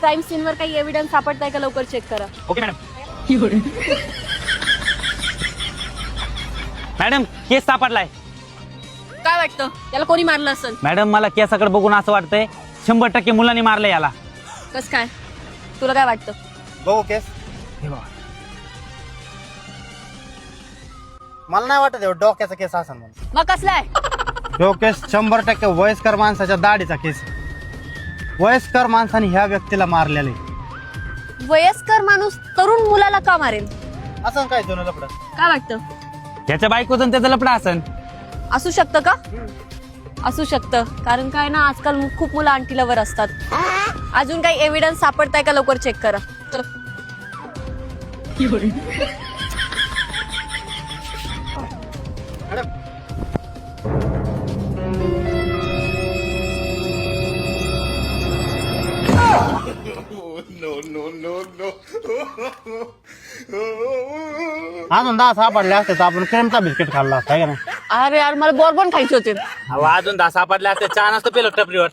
Crime सीनवर काही evidence सापडताय का लवकर चेक करा. Okay madam. मॅडम केस सापडलाय. काय वाटतं याला कोणी मारलं असेल? मॅडम मला केसाकडे बघून असं वाटतंय 100% मुलांनी मारलं याला. कस काय? तुला काय वाटतं? बघू केस. मला नाही वाटत एवढं डोक्याचा केस असेल म्हणून. मग कसला आहे? तो केस 100% वयस्कर माणसाच्या दाढीचा केस. वयस्कर माणसाने ह्या व्यक्तीला मारलेले. वयस्कर माणूस तरुण मुलाला का मारेल? असं काय दोन लपड. काय वाटतं? त्याच्या बायकोचं त्याचा लपडा असन. असू शकतं का? असू शकतं, कारण काय ना आजकाल खूप मुलं आंटी लवर असतात. अजून काही एव्हिडन्स सापडताय का लवकर चेक करा. चला. अजून 10 सापडले असते तर आपण क्रीमचा बिस्किट खाल्ला असता का नाही. अरे यार मला बॉर्बन खायचे होते. अजून 10 सापडले असते चहा नसतं पेलो टपरीवर.